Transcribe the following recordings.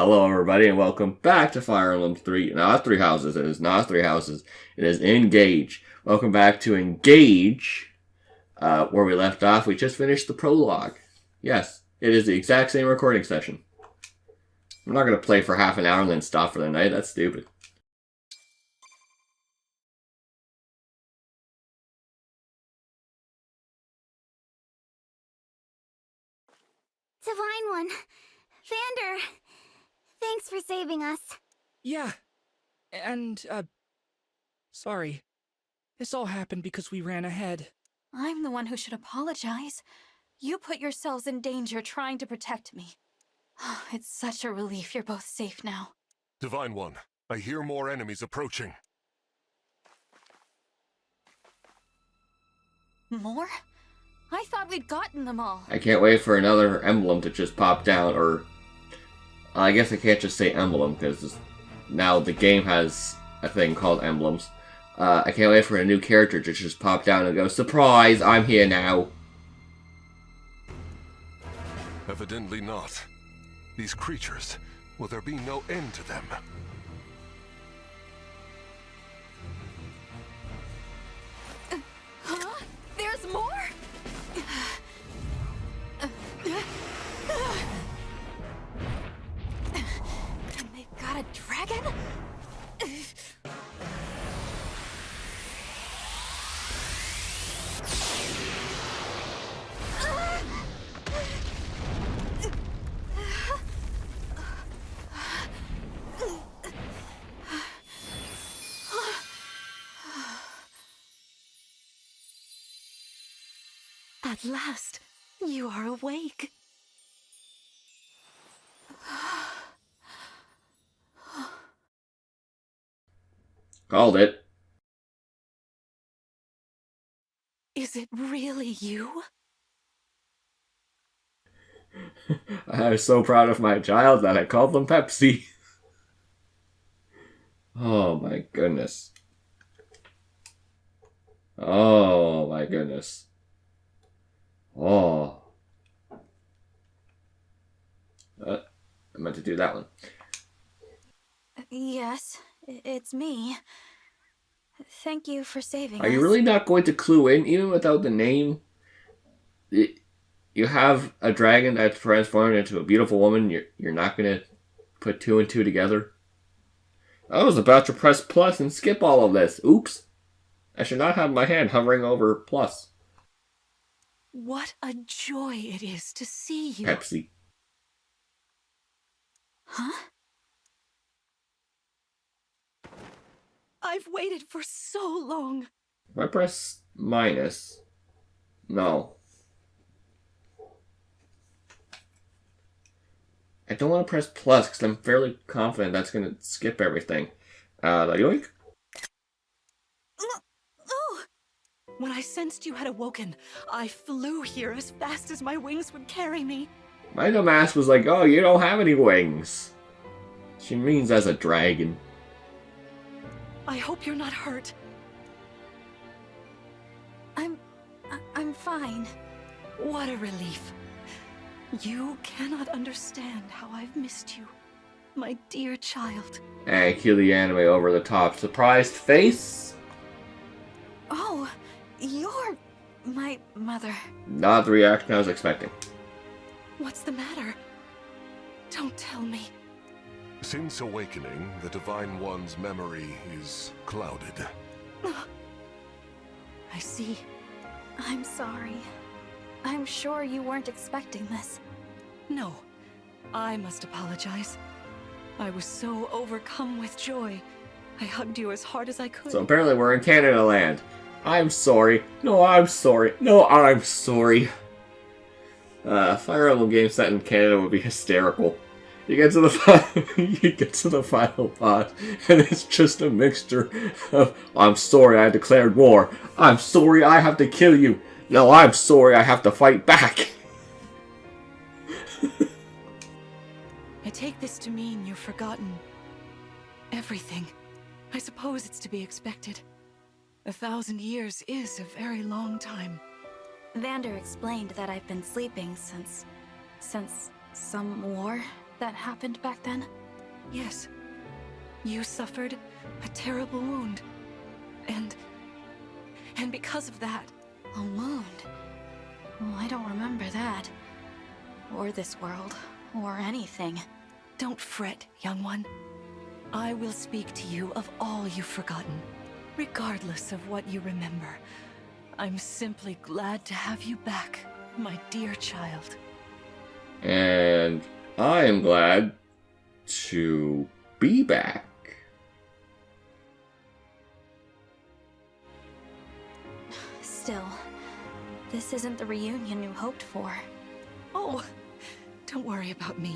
Hello, everybody, and welcome back to Fire Emblem 3. Not 3 houses. It is not 3 houses. It is Engage. Welcome back to Engage. Where we left off, we just finished the prologue. Yes, it is the exact same recording session. I'm not going to play for half an hour and then stop for the night. That's stupid. Divine One, Vander, thanks for saving us. Yeah, and, sorry. This all happened because we ran ahead. I'm the one who should apologize. You put yourselves in danger trying to protect me. It's such a relief you're both safe now. Divine One, I hear more enemies approaching. More? I thought we'd gotten them all. I can't wait for another emblem to just pop down, or... I guess I can't just say emblem, because now the game has a thing called emblems. I can't wait for a new character to just pop down and go, surprise, I'm here now. Evidently not. These creatures, will there be no end to them? Huh? There's more? And they've got a dragon? At last, you are awake. Called it. Is it really you? I was so proud of my child that I called them Pepsi. Oh my goodness. Oh my goodness. Oh. I meant to do that one. Yes, it's me. Thank you for saving us. Are you really not going to clue in, even without the name? You have a dragon that's transformed into a beautiful woman. You're not going to put two and two together? I was about to press plus and skip all of this. Oops. I should not have my hand hovering over plus. What a joy it is to see you. Pepsi. Huh? I've waited for so long. If I press minus... No. I don't want to press plus because I'm fairly confident that's going to skip everything. Yoink. Oh! When I sensed you had awoken, I flew here as fast as my wings would carry me. My dumbass was like, oh, you don't have any wings. She means as a dragon. I hope you're not hurt. I'm fine. What a relief. You cannot understand how I've missed you, my dear child. And cue the anime over the top. Surprised face? Oh, you're my mother. Not the reaction I was expecting. What's the matter? Don't tell me. Since awakening, the Divine One's memory is clouded. I see. I'm sorry. I'm sure you weren't expecting this. No, I must apologize. I was so overcome with joy. I hugged you as hard as I could. So apparently we're in Canada land. I'm sorry. No, I'm sorry. No, I'm sorry. Fire Emblem game set in Canada would be hysterical. You get to the final boss, and it's just a mixture of, I'm sorry I declared war. I'm sorry I have to kill you. No, I'm sorry I have to fight back. I take this to mean you've forgotten everything. I suppose it's to be expected. 1,000 years is a very long time. Vander explained that I've been sleeping since some war. that happened back then? Yes. You suffered a terrible wound. And because of that... A wound? Oh, I don't remember that. Or this world. Or anything. Don't fret, young one. I will speak to you of all you've forgotten. Regardless of what you remember. I'm simply glad to have you back, my dear child. And I am glad to be back. Still, this isn't the reunion you hoped for. Oh, don't worry about me.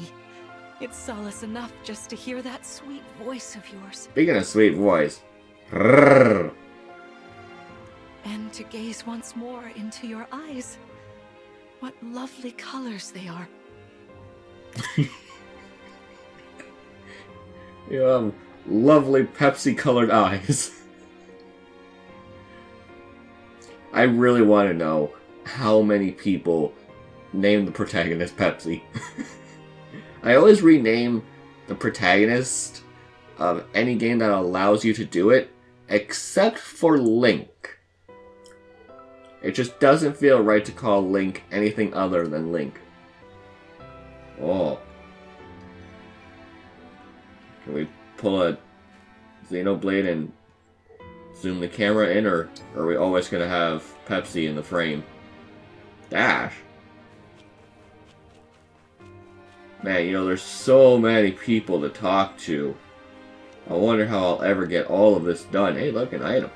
It's solace enough just to hear that sweet voice of yours. Speaking of sweet voice. Rrrr. And to gaze once more into your eyes. What lovely colors they are. You have lovely Pepsi-colored eyes. I really want to know how many people name the protagonist Pepsi. I always rename the protagonist of any game that allows you to do it, except for Link. It just doesn't feel right to call Link anything other than Link. Oh. Can we pull a Xenoblade and zoom the camera in, or are we always going to have Pepsi in the frame? Dash. Man, you know, there's so many people to talk to. I wonder how I'll ever get all of this done. Hey, look, an item.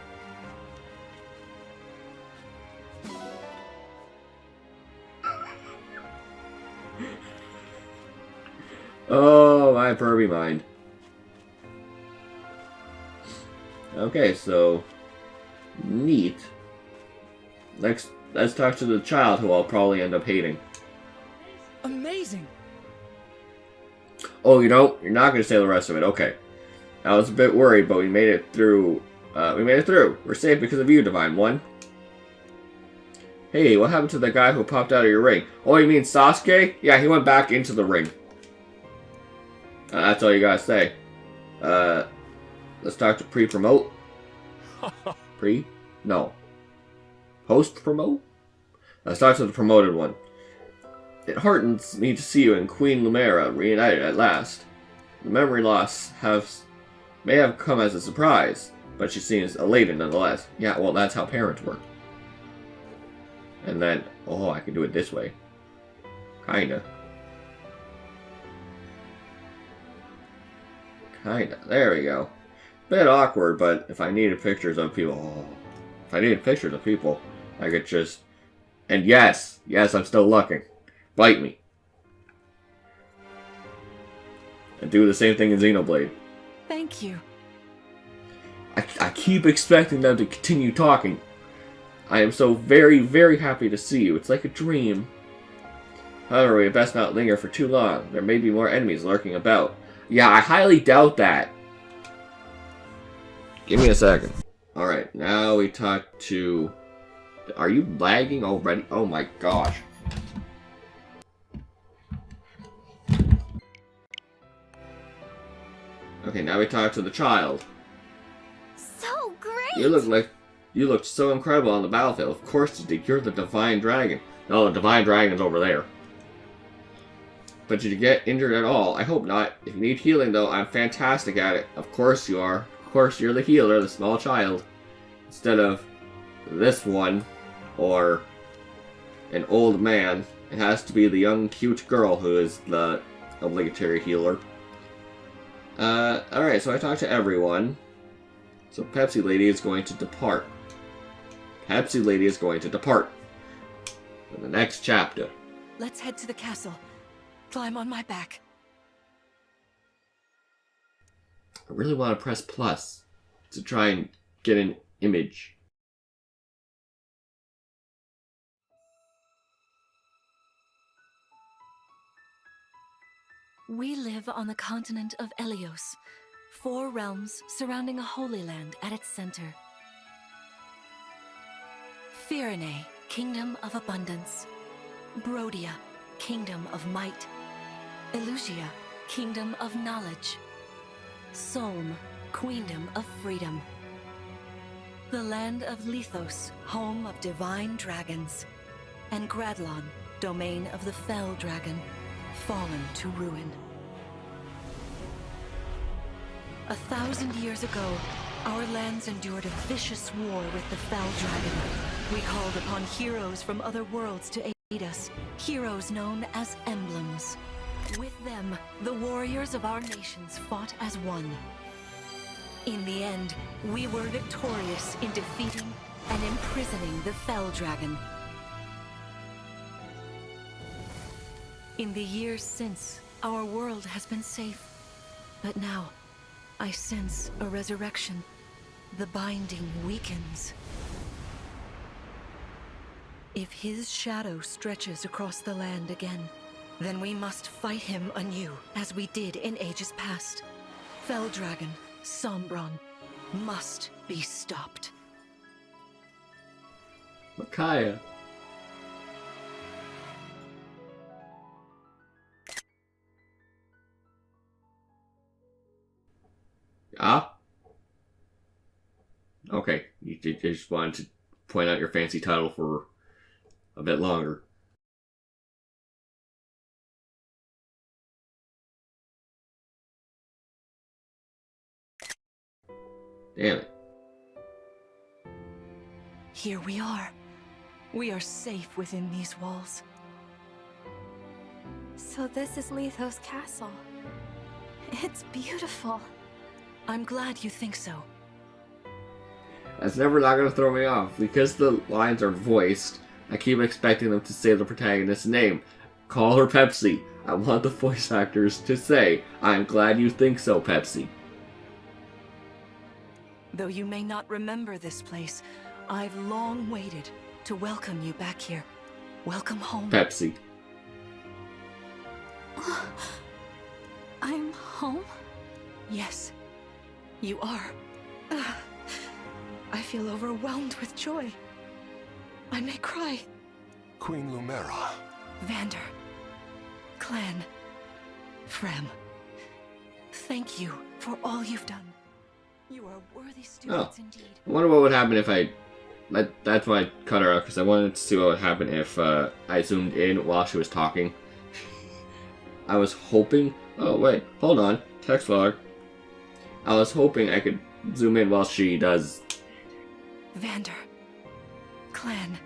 Oh, my pervy mind. Okay, so... neat. Next, let's talk to the child who I'll probably end up hating. Amazing! Oh, you know, you're not going to say the rest of it. Okay. I was a bit worried, but we made it through. We're safe because of you, Divine One. Hey, what happened to the guy who popped out of your ring? Oh, you mean Sasuke? Yeah, he went back into the ring. That's all you gotta say. Let's talk to pre-promote. Pre? No. Post-promote? Let's talk to the promoted one. It heartens me to see you and Queen Lumera reunited at last. The memory loss may have come as a surprise, but she seems elated nonetheless. Yeah, well, that's how parents work. And then, oh, I can do it this way. Kinda. There we go. Bit awkward, but if I needed pictures of people, I could just... And yes, I'm still looking. Bite me. And do the same thing in Xenoblade. Thank you. I keep expecting them to continue talking. I am so very, very happy to see you. It's like a dream. However, we had best not linger for too long. There may be more enemies lurking about. Yeah, I highly doubt that. Give me a second. Alright, now we talk to... Are you lagging already? Oh my gosh. Okay, now we talk to the child. So great! You looked so incredible on the battlefield. Of course you did. You're the Divine Dragon. No, the Divine Dragon's over there. But did you get injured at all? I hope not. If you need healing, though, I'm fantastic at it. Of course you are. Of course you're the healer, the small child. Instead of this one, or an old man, it has to be the young, cute girl who is the obligatory healer. Alright, so I talked to everyone. So Pepsi Lady is going to depart. Pepsi Lady is going to depart. In the next chapter. Let's head to the castle. Climb on my back. I really want to press plus to try and get an image. We live on the continent of Elios, 4 realms surrounding a holy land at its center. Firene, kingdom of abundance. Brodia, kingdom of might. Elusia, kingdom of knowledge. Solm, queendom of freedom. The land of Lithos, home of divine dragons. And Gradlon, domain of the fell dragon, fallen to ruin. 1,000 years ago, our lands endured a vicious war with the fell dragon. We called upon heroes from other worlds to aid us, heroes known as emblems. With them, the warriors of our nations fought as one. In the end, we were victorious in defeating and imprisoning the fell dragon. In the years since, our world has been safe. But now, I sense a resurrection. The binding weakens. If his shadow stretches across the land again, then we must fight him anew, as we did in ages past. Fell Dragon, Sombron, must be stopped. Micaiah. Ah? Okay, you just wanted to point out your fancy title for a bit longer. Damn it. Here we are. We are safe within these walls. So this is Lithos Castle. It's beautiful. I'm glad you think so. That's never not gonna throw me off. Because the lines are voiced, I keep expecting them to say the protagonist's name. Call her Pepsi. I want the voice actors to say, I'm glad you think so, Pepsi. Though you may not remember this place, I've long waited to welcome you back here. Welcome home. Pepsi. I'm home? Yes, you are. I feel overwhelmed with joy. I may cry. Queen Lumera. Vander, Clan, Frem, thank you for all you've done. You are worthy stewards indeed. I wonder what would happen if I... That's why I cut her out, because I wanted to see what would happen if I zoomed in while she was talking. I was hoping... Oh, wait. Hold on. Text log. I was hoping I could zoom in while she does... Vander, Clan,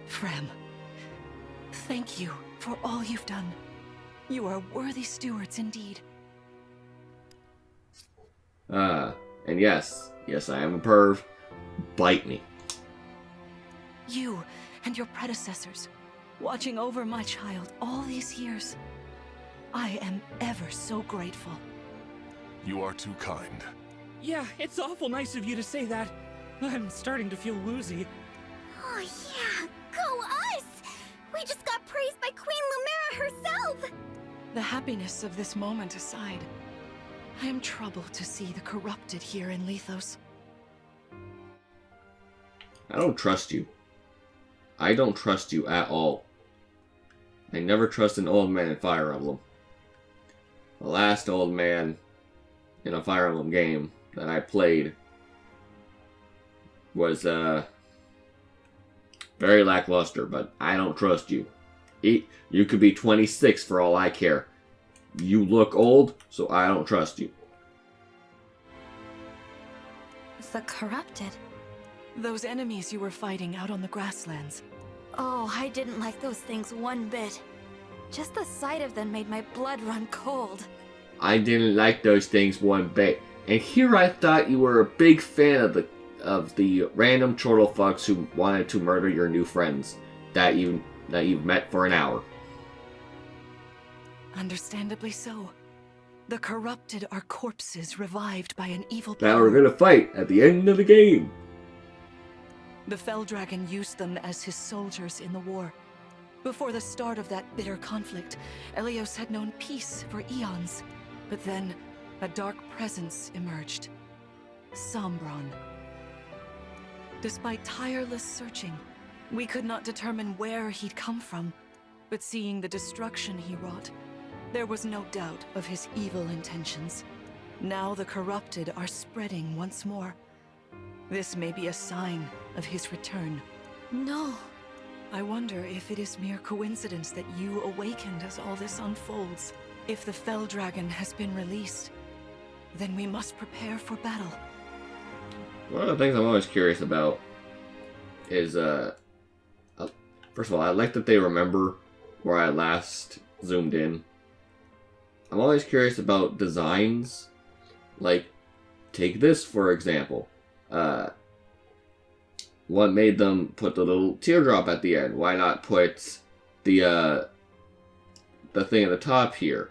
Frem, thank you for all you've done. You are worthy stewards indeed. And yes, I am a perv. Bite me. You and your predecessors, watching over my child all these years. I am ever so grateful. You are too kind. Yeah, it's awful nice of you to say that. I'm starting to feel woozy. Oh yeah, go us! We just got praised by Queen Lumera herself! The happiness of this moment aside, I am troubled to see the corrupted here in Lithos. I don't trust you. I don't trust you at all. I never trust an old man in Fire Emblem. The last old man in a Fire Emblem game that I played was very lackluster, but I don't trust you. You could be 26 for all I care. You look old, so I don't trust you. The corrupted? Those enemies you were fighting out on the grasslands. Oh, I didn't like those things one bit. Just the sight of them made my blood run cold. I didn't like those things one bit. And here I thought you were a big fan of the random chortle fucks who wanted to murder your new friends that you've met for an hour. Understandably so. The corrupted are corpses revived by an evil Now power. we're gonna fight at the end of the game. The Fell Dragon used them as his soldiers in the war. Before the start of that bitter conflict, Elios had known peace for eons. But then, a dark presence emerged. Sombron. Despite tireless searching, we could not determine where he'd come from. But seeing the destruction he wrought, There was no doubt of his evil intentions. Now the corrupted are spreading once more. This may be a sign of his return. No. I wonder if it is mere coincidence that you awakened as all this unfolds. If the Fell Dragon has been released, then we must prepare for battle. One of the things I'm always curious about is, first of all, I like that they remember where I last zoomed in. I'm always curious about designs. Like, take this for example. What made them put the little teardrop at the end? Why not put the thing at the top here?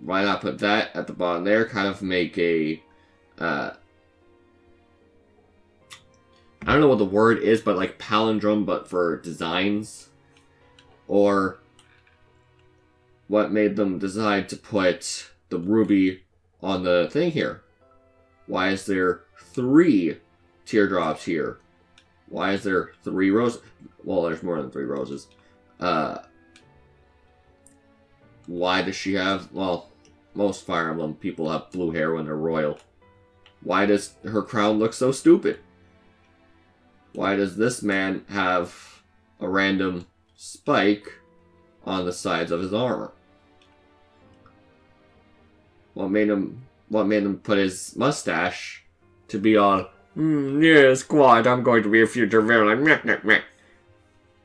Why not put that at the bottom there? Kind of make a, I don't know what the word is, but like palindrome, but for designs. Or what made them decide to put the ruby on the thing here? Why is there 3 teardrops here? Why is there 3 roses? Well, there's more than 3 roses. Why does she have... Well, most Fire Emblem people have blue hair when they're royal. Why does her crown look so stupid? Why does this man have a random spike on the sides of his armor? What made him put his mustache to be all, yes, quite, I'm going to be a future villain.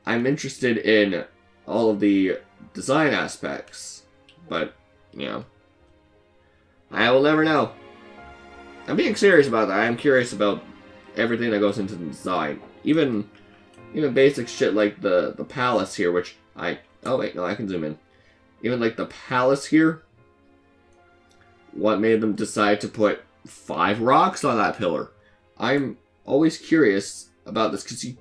I'm interested in all of the design aspects, but, you know, I will never know. I'm being serious about that. I'm curious about everything that goes into the design. Even basic shit like the palace here, which oh wait, no, I can zoom in. Even like the palace here, what made them decide to put 5 rocks on that pillar? I'm always curious about this because you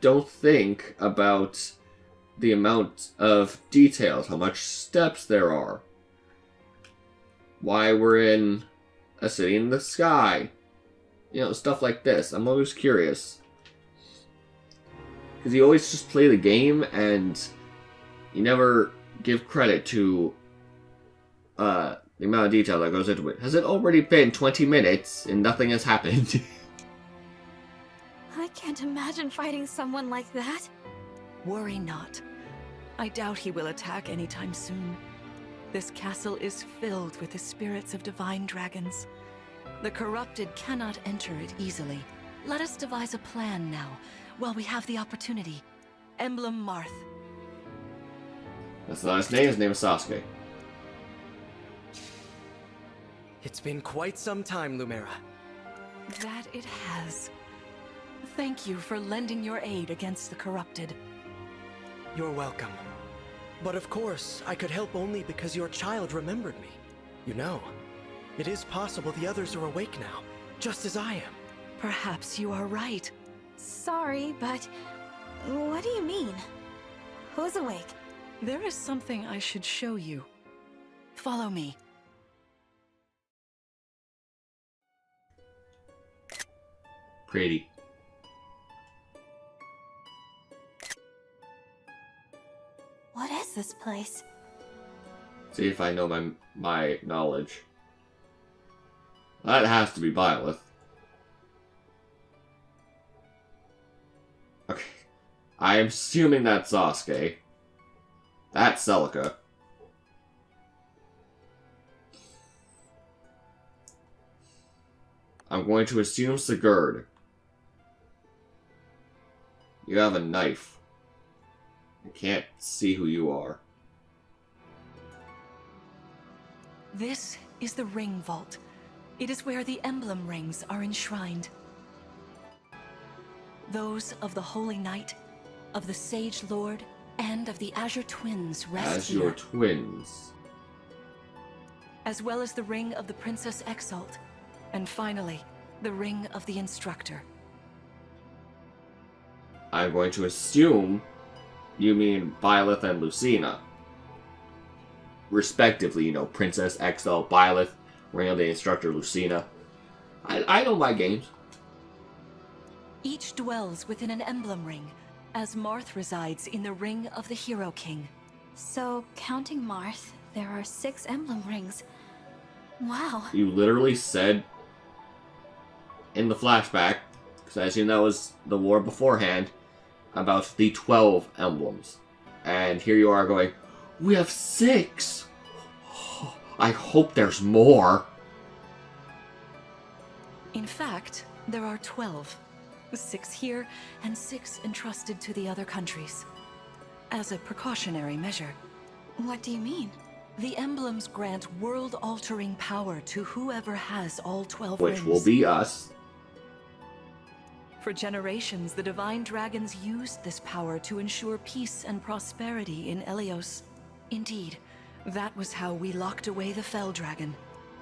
don't think about the amount of details, how much steps there are, why we're in a city in the sky, stuff like this. I'm always curious because you always just play the game and you never give credit to the amount of detail that goes into it. Has it already been 20 minutes and nothing has happened? I can't imagine fighting someone like that. Worry not. I doubt he will attack anytime soon. This castle is filled with the spirits of divine dragons. The corrupted cannot enter it easily. Let us devise a plan now, while we have the opportunity. Emblem Marth. That's not his name. His name is Sasuke. It's been quite some time, Lumera. That it has. Thank you for lending your aid against the corrupted. You're welcome. But of course, I could help only because your child remembered me. You know, it is possible the others are awake now, just as I am. Perhaps you are right. Sorry, but what do you mean? Who's awake? There is something I should show you. Follow me. Pretty. What is this place? See if I know my knowledge. That has to be Byleth. Okay. I'm assuming that's Sasuke. That's Celica. I'm going to assume Sigurd. You have a knife. I can't see who you are. This is the Ring Vault. It is where the emblem rings are enshrined. Those of the Holy Knight, of the Sage Lord, and of the Azure Twins rest here. Azure Twins. As well as the Ring of the Princess Exalt, and finally, the Ring of the Instructor. I'm going to assume you mean Byleth and Lucina. Respectively, Princess Exalt, Byleth, Ring of the Instructor, Lucina. I know my games. Each dwells within an emblem ring, as Marth resides in the Ring of the Hero King. So, counting Marth, there are 6 emblem rings. Wow. You literally said in the flashback, because as you know is the war beforehand, about the 12 emblems. And here you are going, we have 6! I hope there's more. In fact, there are 12. 6 here, and 6 entrusted to the other countries. As a precautionary measure. What do you mean? The emblems grant world-altering power to whoever has all 12 Which rings. will be us. For generations, the Divine Dragons used this power to ensure peace and prosperity in Elios. Indeed, that was how we locked away the Fell Dragon.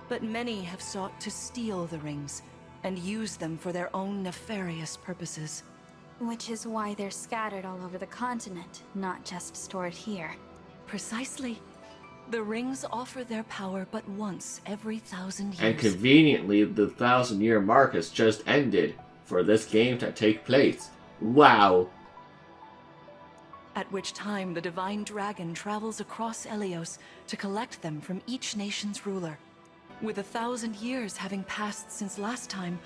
But many have sought to steal the rings, and use them for their own nefarious purposes. Which is why they're scattered all over the continent, not just stored here. Precisely. The rings offer their power but once every 1,000 years. And conveniently, the 1,000-year mark has just ended for this game to take place. Wow. At which time the Divine Dragon travels across Elios to collect them from each nation's ruler. With 1,000 years having passed since last time,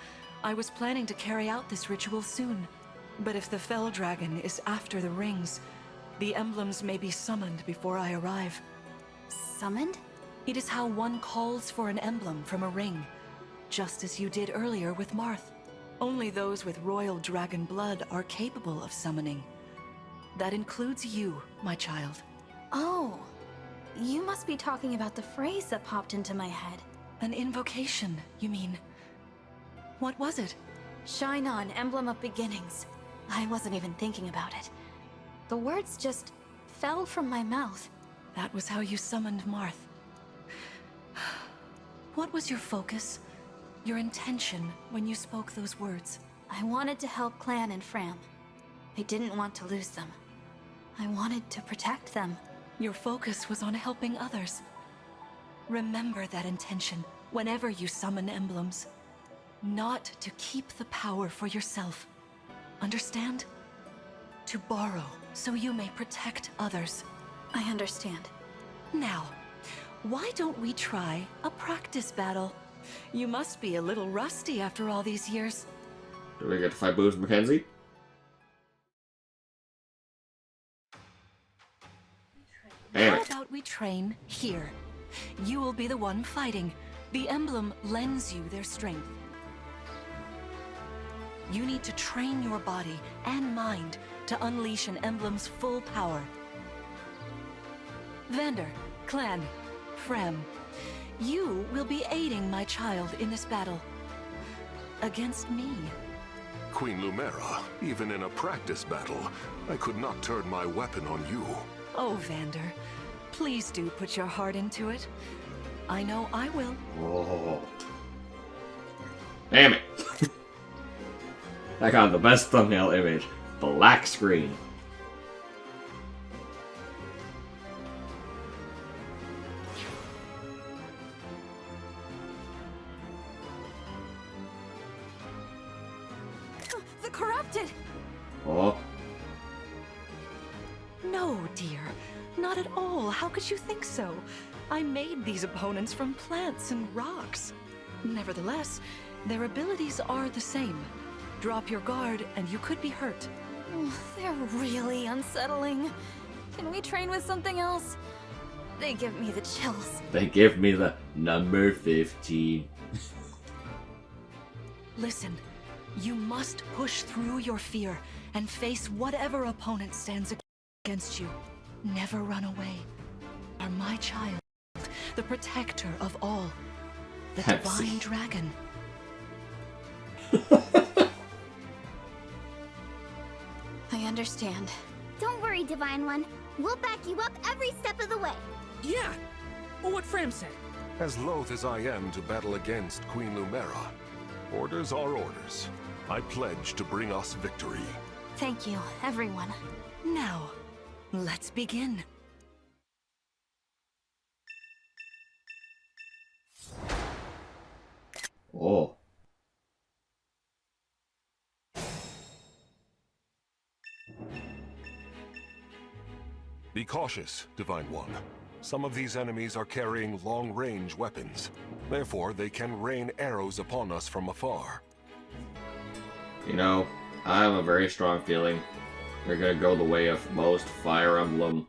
I was planning to carry out this ritual soon. But if the Fell Dragon is after the rings, the emblems may be summoned before I arrive. Summoned? It is how one calls for an emblem from a ring, just as you did earlier with Marth. Only those with royal dragon blood are capable of summoning. That includes you, my child. Oh, you must be talking about the phrase that popped into my head. An invocation, you mean? What was it? Shine on, emblem of beginnings. I wasn't even thinking about it. The words just fell from my mouth. That was how you summoned Marth. What was your focus? Your intention when you spoke those words? I wanted to help Clan and Fram. I didn't want to lose them. I wanted to protect them. Your focus was on helping others. Remember that intention whenever you summon emblems. Not to keep the power for yourself. Understand? To borrow so you may protect others. I understand. Now, why don't we try a practice battle? You must be a little rusty after all these years. Do we get to fight Booze Mackenzie? Damn How it. about we train here? You will be the one fighting. The emblem lends you their strength. You need to train your body and mind to unleash an emblem's full power. Vander, Clan, Fram, you will be aiding my child in this battle. Against me. Queen Lumera, even in a practice battle, I could not turn my weapon on you. Oh, Vander, please do put your heart into it. I know I will. Oh. Damn it. I got the best thumbnail image. Black screen. The corrupted! Oh. No, dear. Not at all. How could you think so? I made these opponents from plants and rocks. Nevertheless, their abilities are the same. Drop your guard and you could be hurt. They're really unsettling. Can we train with something else? They give me the chills. They give me the number 15. Listen, you must push through your fear and face whatever opponent stands against you. Never run away. You are my child, the protector of all, the Pepsi. Divine Dragon. I understand. Don't worry, Divine One. We'll back you up every step of the way. Yeah! What Fram said. As loath as I am to battle against Queen Lumera, orders are orders. I pledge to bring us victory. Thank you, everyone. Now, let's begin. Oh. Be cautious, Divine One. Some of these enemies are carrying long-range weapons. Therefore, they can rain arrows upon us from afar. You know, I have a very strong feeling you're gonna go the way of most Fire Emblem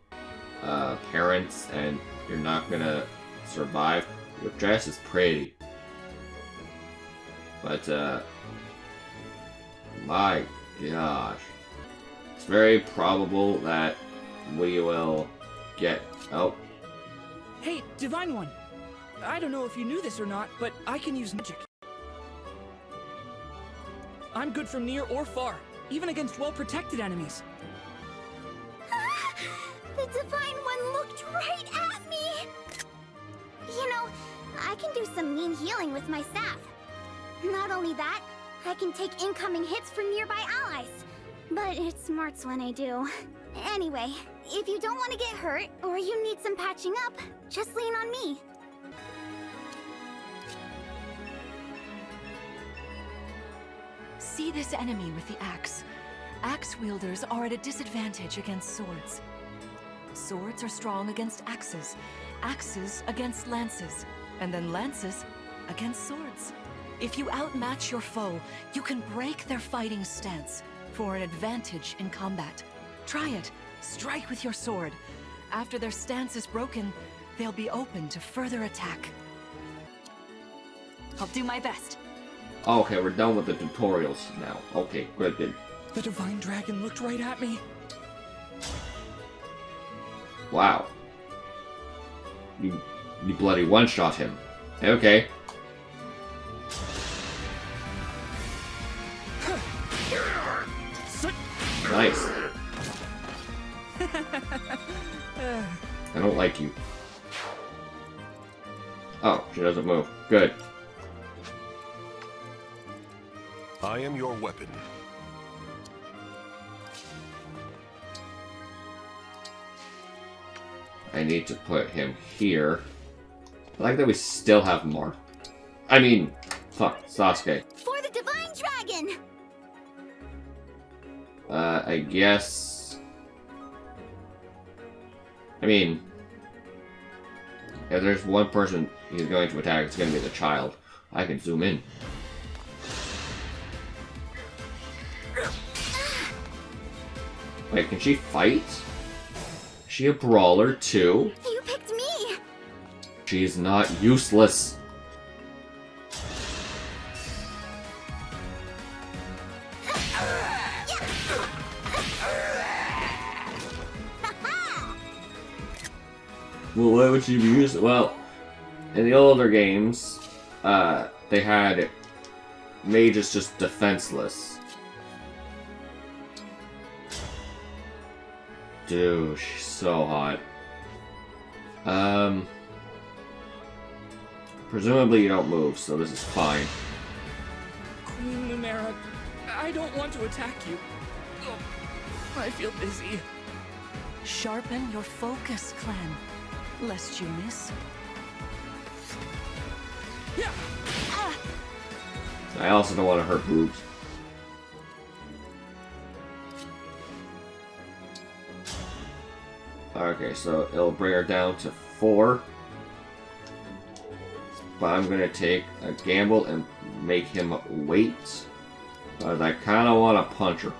parents, and you're not gonna survive. Your dress is pretty. But, my gosh. It's very probable that we will get... Oh. Hey, Divine One! I don't know if you knew this or not, but I can use magic. I'm good from near or far, even against well-protected enemies. The Divine One looked right at me! You know, I can do some mean healing with my staff. Not only that, I can take incoming hits from nearby allies. But it smarts when I do. Anyway, if you don't want to get hurt, or you need some patching up, just lean on me. See this enemy with the axe. Axe wielders are at a disadvantage against swords. Swords are strong against axes, axes against lances, and then lances against swords. If you outmatch your foe, you can break their fighting stance for an advantage in combat. Try it. Strike with your sword. After their stance is broken, they'll be open to further attack. I'll do my best. Okay, we're done with the tutorials now. Okay, good. The Divine Dragon looked right at me. Wow. You bloody one-shot him. Okay. Nice. I don't like you. Oh, she doesn't move. Good. I am your weapon. I need to put him here. I like that we still have more. I mean, fuck, Sasuke. For the Divine Dragon! I guess... I mean... if there's one person he's going to attack, it's going to be the child. I can zoom in. Wait, can she fight? Is she a brawler too? You picked me! She's not useless. Well, why would she be used? Well, in the older games, they had mages just defenseless. Dude, she's so hot. Presumably you don't move, so this is fine. Queen Lumera, I don't want to attack you. Oh, I feel dizzy. Sharpen your focus, Clan, lest you miss. Yeah. I also don't want to hurt boobs. Okay, so it'll bring her down to 4. But I'm gonna take a gamble and make him wait. Because I kinda wanna punch her.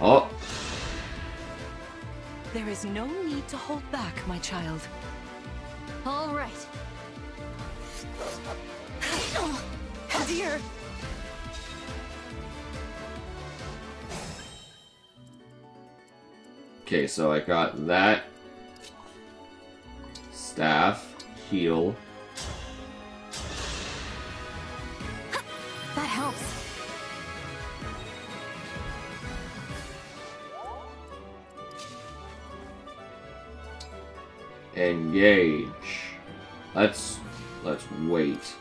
Oh! There is no need to hold back, my child. All right. Oh, dear. Okay, so I got that. Staff. Heal. That helps. Engage. Let's wait.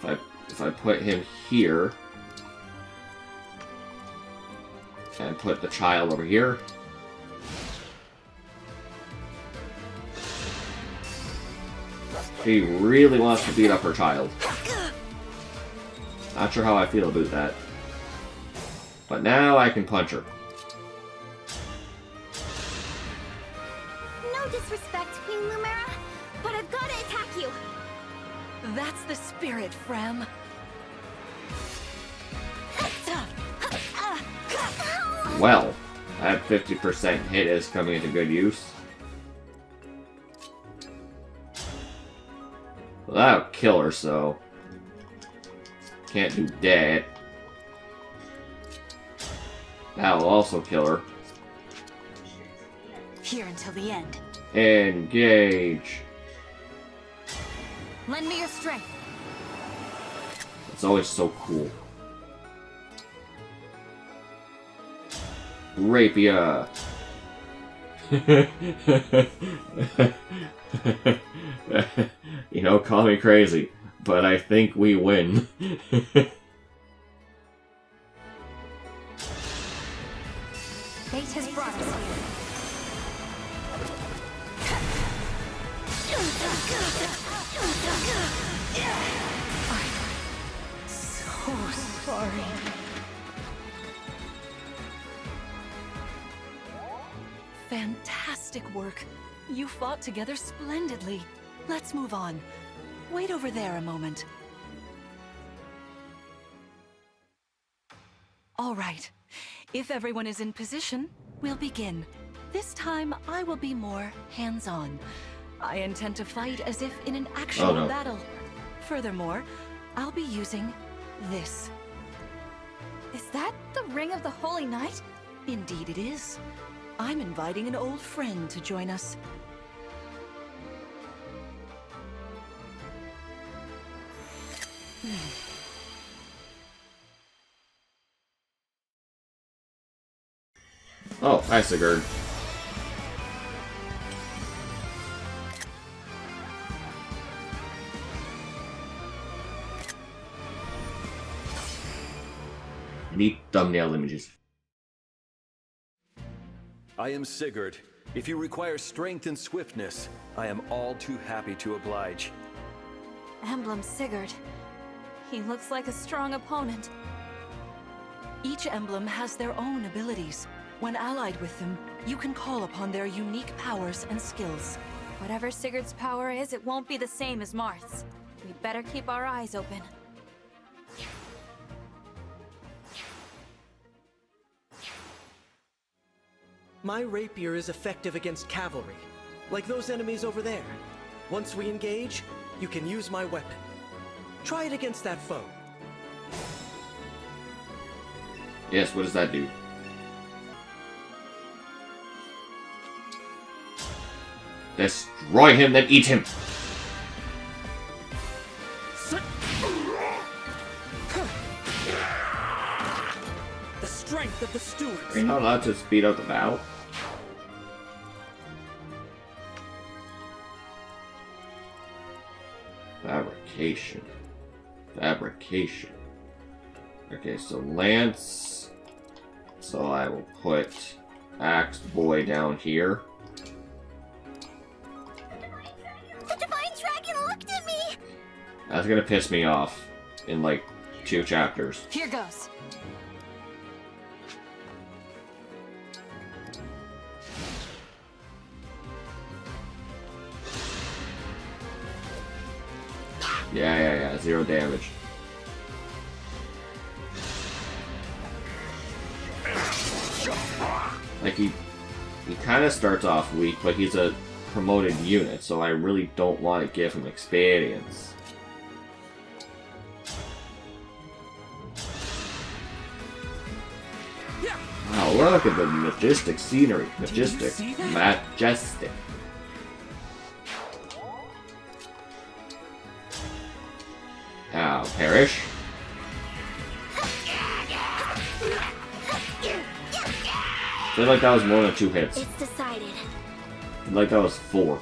If I put him here and put the child over here. She really wants to beat up her child. Not sure how I feel about that. But now I can punch her. No disrespect, Queen Lumera, but I've got to attack you. That's the spirit, Frem. Well, that 50% hit is coming into good use. Well, that'll kill her, so... Can't do that. That'll also kill her. Here until the end. Engage. Lend me your strength. It's always so cool. Rapier. You know, call me crazy, but I think we win. Fate has brought us So sorry. Fantastic work. You fought together splendidly. Let's move on. Wait over there a moment. All right. If everyone is in position, we'll begin. This time, I will be more hands-on. I intend to fight as if in an actual battle. Furthermore, I'll be using this. Is that the Ring of the Holy Knight? Indeed it is. I'm inviting an old friend to join us. Oh, hi, Sigurd. Neat thumbnail images. I am Sigurd. If you require strength and swiftness, I am all too happy to oblige. Emblem Sigurd. He looks like a strong opponent. Each emblem has their own abilities. When allied with them, you can call upon their unique powers and skills. Whatever Sigurd's power is, it won't be the same as Marth's. We better keep our eyes open. My rapier is effective against cavalry, like those enemies over there. Once we engage, you can use my weapon. Try it against that foe. Yes, what does that do? Destroy him, then eat him! The strength of the stewards. Are you not allowed to speed up the battle? Fabrication. Fabrication. Okay, so Lance. So I will put Axe Boy down here. The Divine Dragon looked at me! That's gonna piss me off in like 2 chapters. Here goes. Yeah, 0 damage. Like he kind of starts off weak, but he's a promoted unit, so I really don't want to give him experience. Wow, look at the majestic scenery. Majestic. Majestic. Ow, perish. I feel like that was more than 2 hits. It's decided. I feel like that was 4.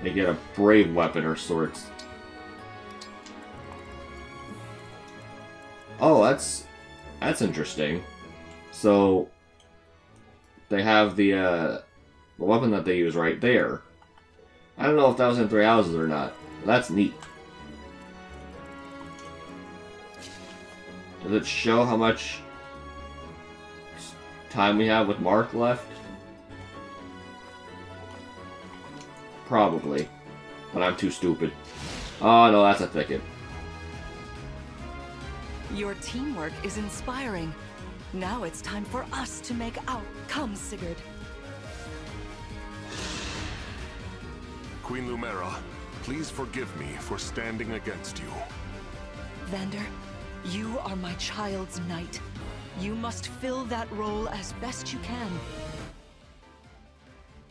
They get a brave weapon or sorts. Oh, that's interesting. So they have the weapon that they use right there. I don't know if that was in 3 houses or not. That's neat. Does it show how much time we have with Mark left? Probably. But I'm too stupid. Oh no, that's a thicket. Your teamwork is inspiring. Now it's time for us to make out. Come, Sigurd. Queen Lumera, please forgive me for standing against you. Vander, you are my child's knight. You must fill that role as best you can.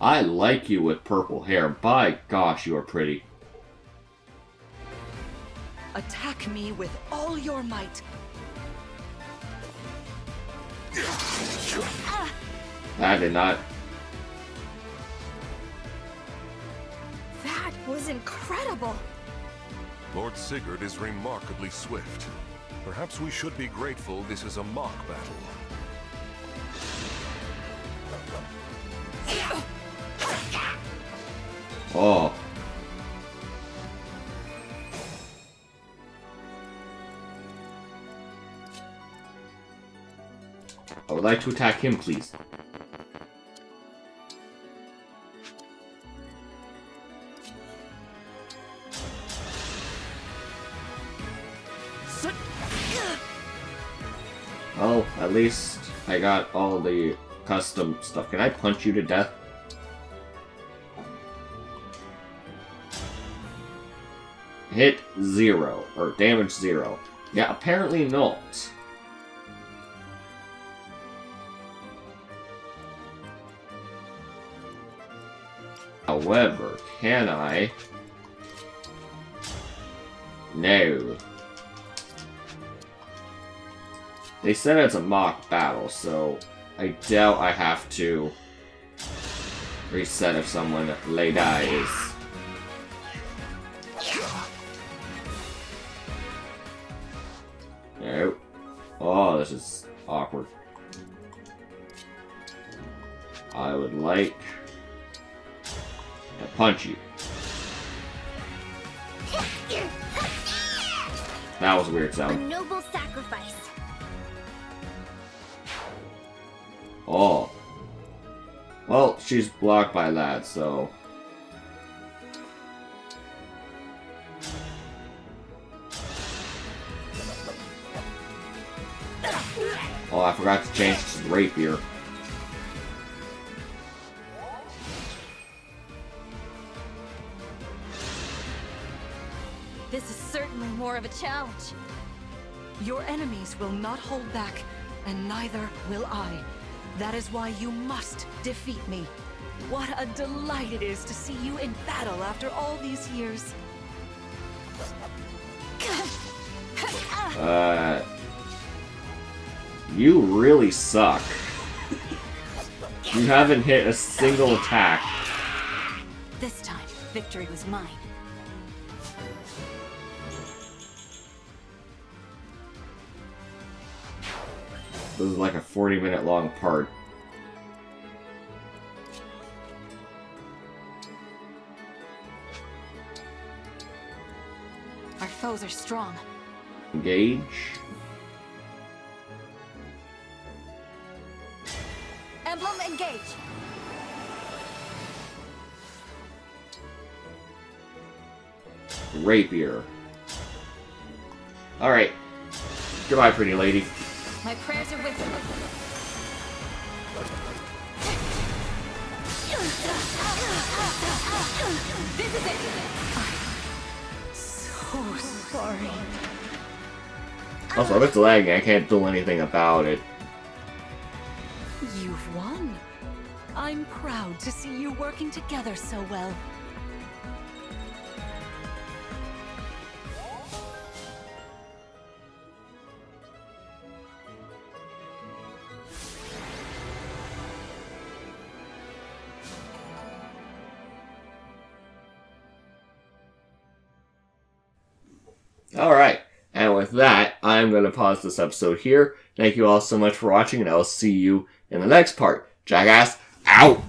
I like you with purple hair. By gosh, you are pretty. Attack me with all your might. That did not. That was incredible. Lord Sigurd is remarkably swift. Perhaps we should be grateful this is a mock battle. Oh. I would like to attack him, please. Oh, at least I got all the custom stuff. Can I punch you to death? Hit 0, or damage 0. Yeah, apparently not. However, can I? No. They said it's a mock battle, so I doubt I have to reset if someone lay dies. No. Oh, this is awkward. I would like to punch you. That was a weird A sound. noble sacrifice. Oh. Well, she's blocked by that, so... Oh, I forgot to change to rapier. This is certainly more of a challenge. Your enemies will not hold back, and neither will I. That is why you must defeat me. What a delight it is to see you in battle after all these years. You really suck. You haven't hit a single attack. This time, victory was mine. This is like a 40-minute long part. Our foes are strong. Engage. Emblem, engage! Rapier. Alright. Goodbye, pretty lady. My prayers are with you. This is it! So sorry. Also, if it's lagging, I can't do anything about it. You've won. I'm proud to see you working together so well. Alright, and with that, I'm going to pause this episode here. Thank you all so much for watching, and I will see you in the next part. Jackass, out!